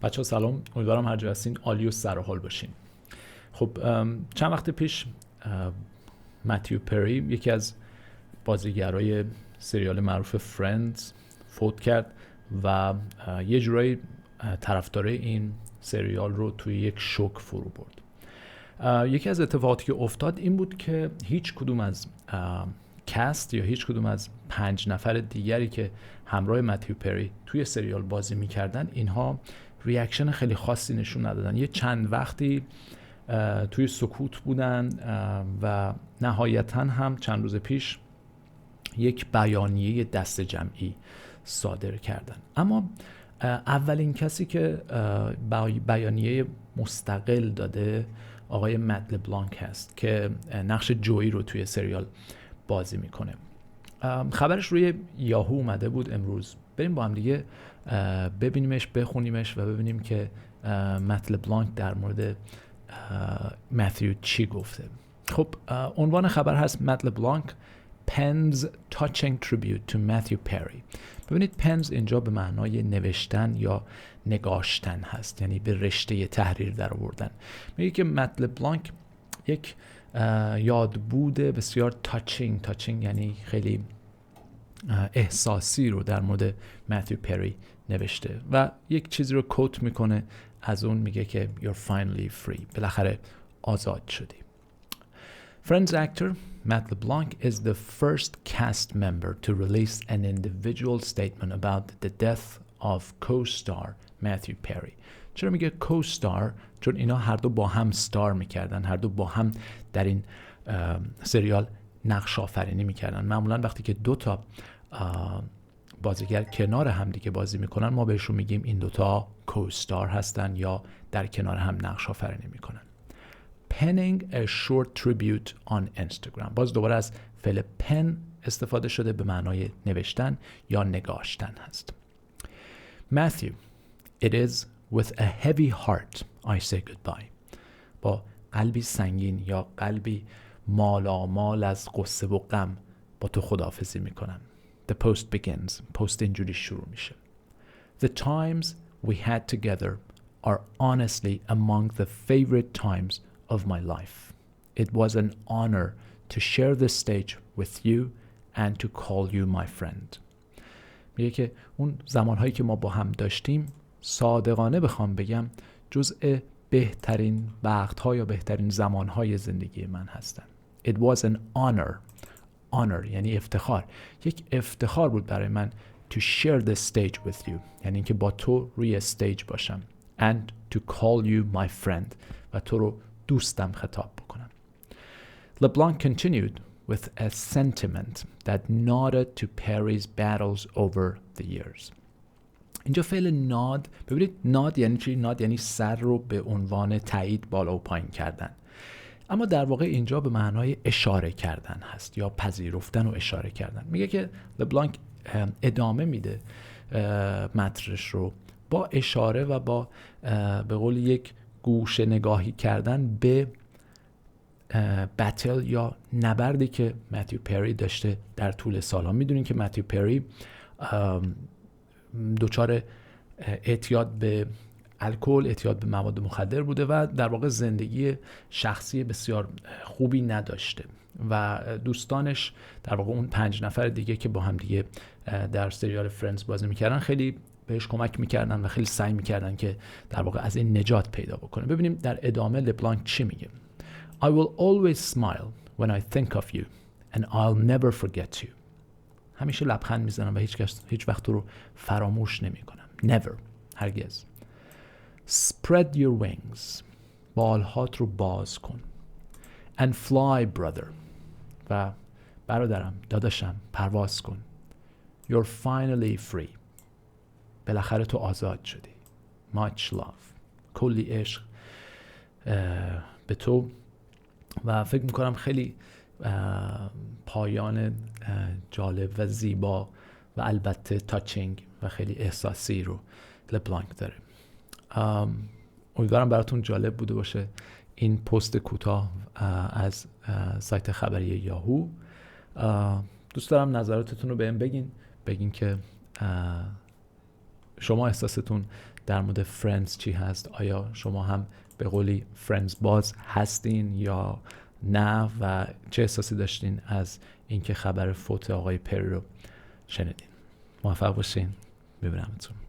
بچه‌ها سلام، امیدوارم هر جا هستین عالی و سر حال باشین. خب چند وقت پیش متیو پری یکی از بازیگرای سریال معروف فرندز فوت کرد و یه جورایی طرفدارای این سریال رو توی یک شوک فرو برد. یکی از اتفاقاتی که افتاد این بود که هیچ کدوم از کست یا هیچ کدوم از 5 نفر دیگری که همراه متیو پری توی سریال بازی میکردن اینها ریاکشن خیلی خاصی نشون ندادن. یه چند وقتی توی سکوت بودن و نهایتاً هم چند روز پیش یک بیانیه دست جمعی صادر کردن. اما اولین کسی که بیانیه مستقل داده آقای مت لبلانک هست که نقش جویی رو توی سریال بازی میکنه. خبرش روی یاهو اومده بود امروز. بریم با هم دیگه ببینیمش، بخونیمش و ببینیم که مت لبلانک در مورد متیو چی گفته. خب عنوان خبر هست مت لبلانک pens touching tribute to Matthew Perry. ببینید پنز اینجا به معنای نوشتن یا نگاشتن هست، یعنی به رشته تحریر در آوردن. میگه که مت لبلانک یک یادبود بسیار touching یعنی خیلی احساسی رو در مورد متیو پری نوشته و یک چیزی رو کوت میکنه از اون، میگه که you're finally free، بالاخره آزاد شدی. Friends actor Matt LeBlanc is the first cast member to release an individual statement about the death of co-star Matthew Perry. چرا میگه co-star؟ چون اینا هر دو با هم ستار میکردن، هر دو با هم در این سریال نقش آفرینی میکردن. معمولا وقتی که دو تا بازیگر کنار هم دیگه بازی میکنن ما بهشون میگیم این دوتا co-star هستن یا در کنار هم نقش آفرینی میکنن. penning a short tribute on Instagram. باز دوباره از فعل pen استفاده شده به معنای نوشتن یا نگاشتن هست. Matthew, it is with a heavy heart I say goodbye. با قلبی سنگین یا قلبی مالامال از غصه و غم با تو خداحافظی میکنم. The post begins. پست اینجوری شروع میشه. The times we had together are honestly among the favorite times of my life. It was an honor to share this stage with you and to call you my friend. میگه که اون زمانهایی که ما با هم داشتیم صادقانه بخوام بگم جزء بهترین وقت‌ها یا بهترین زمانهای زندگی من هستن. It was an honor یعنی افتخار. یک افتخار بود برای من to share this stage with you، یعنی اینکه با تو روی استیج باشم. And to call you my friend و تو رو دوستم خطاب بکنم. LeBlanc continued with a sentiment that nodded to Perry's battles over the years. اینجا فعل ناد، ببینید ناد یعنی چی؟ ناد یعنی سر رو به عنوان تایید بالا و پایین کردن، اما در واقع اینجا به معنای اشاره کردن هست یا پذیرفتن و اشاره کردن. میگه که لبلانک ادامه میده متنش رو با اشاره و با به قول یک گوشه نگاهی کردن به بتل یا نبردی که متیو پری داشته در طول سالها. میدونین که متیو پری دچار اعتیاد به الکل، اعتیاد به مواد مخدر بوده و در واقع زندگی شخصی بسیار خوبی نداشته و دوستانش در واقع اون 5 نفر دیگه که با هم دیگه در سریال فرندز بازی میکردن خیلی بهش کمک میکردن و خیلی سعی میکردن که در واقع از این نجات پیدا بکنه. ببینیم در ادامه لبلانک چی میگه. I will always smile when I think of you and I'll never forget you. همیشه لبخند میزنم و هیچ وقت رو فراموش نمیکنم. Never. هرگز. Spread your wings. بالهات رو باز کن. And fly brother. و برادرم، داداشم، پرواز کن. You're finally free. بالاخره تو آزاد شدی. Much love. کلی عشق به تو و فکر میکنم خیلی پایان جالب و زیبا و البته تاچینگ و خیلی احساسی رو لبلانک داره. امیدوارم براتون جالب بوده باشه این پست کوتاه از سایت خبری یاهو. دوست دارم نظراتتون رو بهم بگین که شما احساستون در مورد فرندز چی هست؟ آیا شما هم به قولی فرندز باز هستین یا نه و چه احساسی داشتین از اینکه خبر فوت آقای پری رو شنیدین؟ موفق باشین، ببینمتون.